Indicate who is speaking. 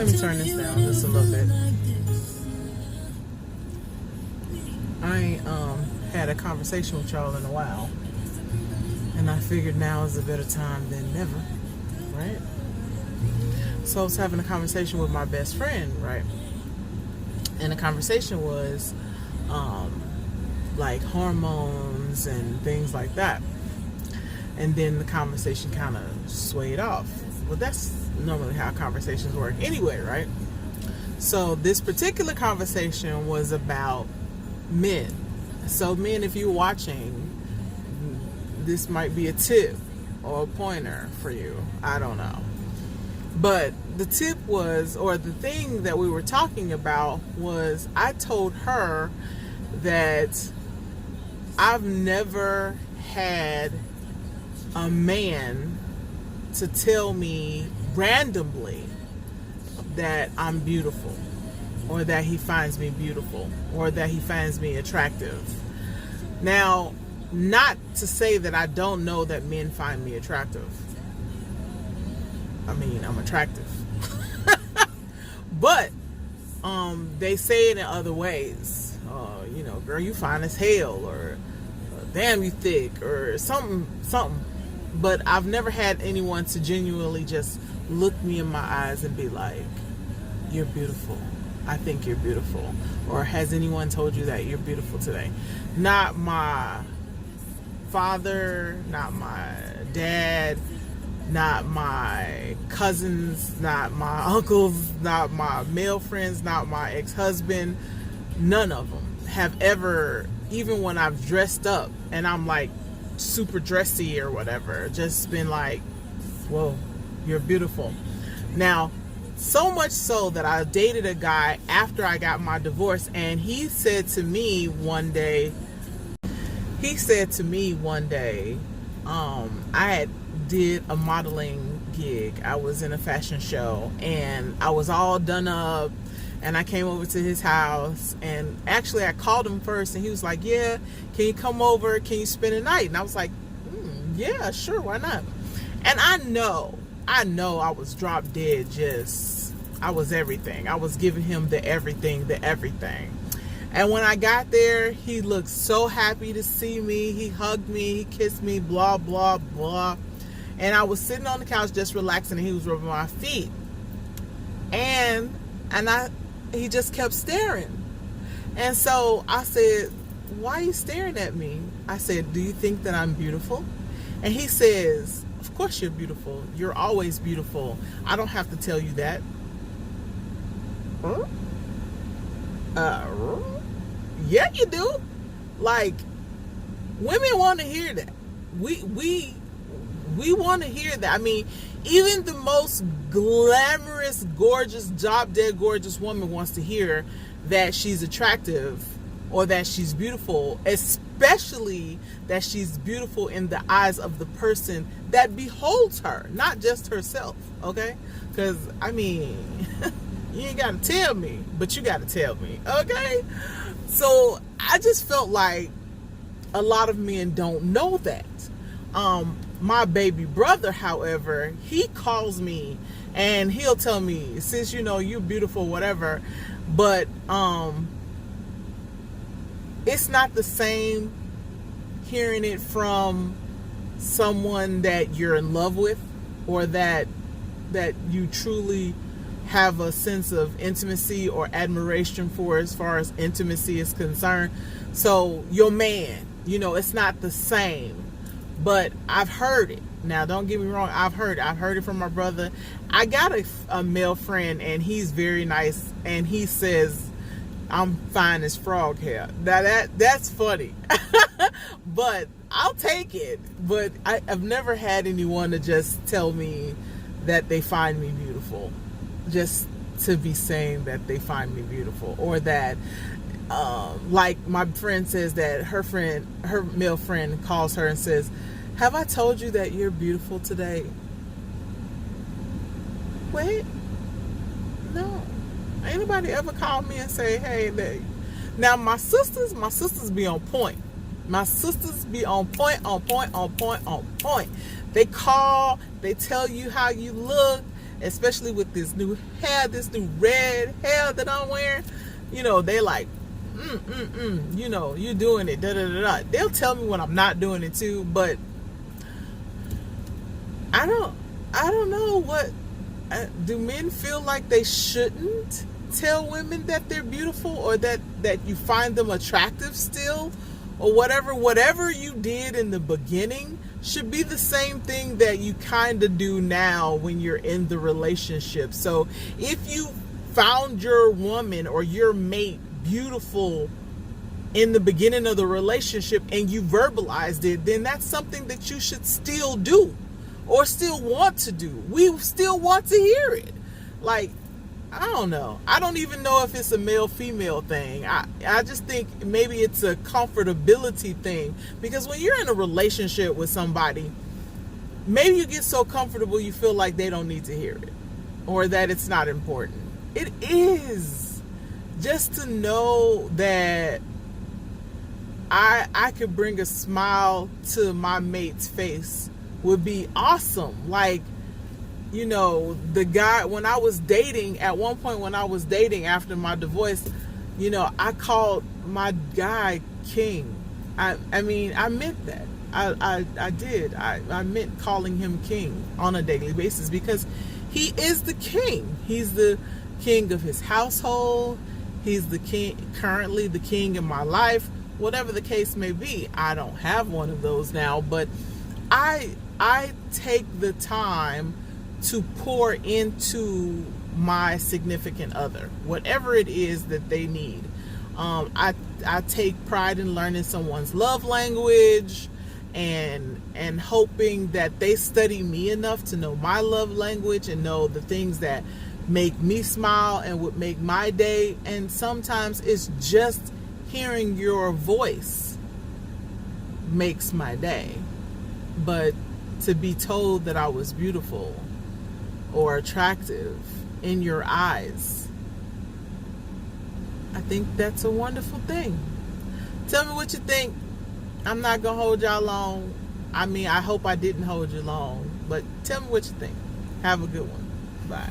Speaker 1: Let me turn this down just a little bit. I ain't had a conversation with y'all in a while, and I figured now is a better time than never, right? So I was having a conversation with my best friend, right? And the conversation was like hormones and things like that. And then the conversation kind of swayed off. Well, that's normally how conversations work anyway, right? So this particular conversation was about men. So men, if you're watching, this might be a tip or a pointer for you. I don't know. But the tip was, or the thing that we were talking about was, I told her that I've never had a man to tell me randomly that I'm beautiful, or that he finds me beautiful, or that he finds me attractive. Now, not to say that I don't know that men find me attractive. I mean, I'm attractive. But they say it in other ways. You know, girl, you fine as hell, or damn, you thick, or something. But I've never had anyone to genuinely just look me in my eyes and be like, you're beautiful. I think you're beautiful. Or has anyone told you that you're beautiful today? Not my father, not my dad, not my cousins, not my uncles, not my male friends, not my ex-husband. None of them have ever, even when I've dressed up and I'm like super dressy or whatever, just been like, whoa, you're beautiful. Now, so much so that I dated a guy after I got my divorce, and he said to me one day, I had did a modeling gig. I was in a fashion show, and I was all done up, and I came over to his house, and actually I called him first, and he was like, yeah, can you come over? Can you spend a night? And I was like, yeah, sure, why not? And I know I was drop dead, I was everything. I was giving him the everything. And when I got there, he looked so happy to see me. He hugged me, he kissed me, blah, blah, blah. And I was sitting on the couch just relaxing, and he was rubbing my feet. And he just kept staring. And so I said, why are you staring at me? I said, do you think that I'm beautiful? And he says, of course you're beautiful. You're always beautiful. I don't have to tell you that. Yeah, you do. Like, women want to hear that. We want to hear that. I mean, even the most glamorous, gorgeous, drop dead gorgeous woman wants to hear that she's attractive or that she's beautiful, especially that she's beautiful in the eyes of the person that beholds her, not just herself, okay? Because, I mean, you ain't got to tell me, but you got to tell me, okay? So I just felt like a lot of men don't know that. My baby brother, however, he calls me and he'll tell me, sis, you know, you're beautiful, whatever, but it's not the same hearing it from someone that you're in love with, or that you truly have a sense of intimacy or admiration for, as far as intimacy is concerned. So your man, you know, it's not the same. But I've heard it. Now, don't get me wrong. I've heard it from my brother. I got a male friend, and he's very nice, and he says I'm fine as frog hair. Now that's funny. But I'll take it. But I've never had anyone to just tell me that they find me beautiful, just to be saying that they find me beautiful, or that like my friend says that her male friend calls her and says, have I told you that you're beautiful today? Wait, no. Ain't nobody ever called me and say, hey, now my sisters be on point. My sisters be on point. They call, they tell you how you look, especially with this new hair, this new red hair that I'm wearing, you know, they like, you know, you doing it, da da da da. They'll tell me when I'm not doing it too, but I don't know what, do men feel like they shouldn't tell women that they're beautiful, or that you find them attractive still, or whatever you did in the beginning should be the same thing that you kind of do now when you're in the relationship. So if you found your woman or your mate beautiful in the beginning of the relationship and you verbalized it, then that's something that you should still do, or still want to do. We still want to hear it. Like, I don't know. I don't even know if it's a male-female thing. I just think maybe it's a comfortability thing. Because when you're in a relationship with somebody, maybe you get so comfortable you feel like they don't need to hear it, or that it's not important. It is. Just to know that I could bring a smile to my mate's face would be awesome. Like, you know, the guy, when I was dating, at one point when I was dating after my divorce, you know, I called my guy King. I mean, I meant that. I did. I meant calling him King on a daily basis, because he is the king. He's the king of his household. He's the king, currently the king in my life. Whatever the case may be, I don't have one of those now, but I take the time to pour into my significant other, whatever it is that they need. I take pride in learning someone's love language, and hoping that they study me enough to know my love language and know the things that make me smile and would make my day. And sometimes it's just hearing your voice makes my day. But to be told that I was beautiful or attractive in your eyes, I think that's a wonderful thing. Tell me what you think. I'm not gonna hold y'all long. I mean, I hope I didn't hold you long, but tell me what you think. Have a good one. Bye.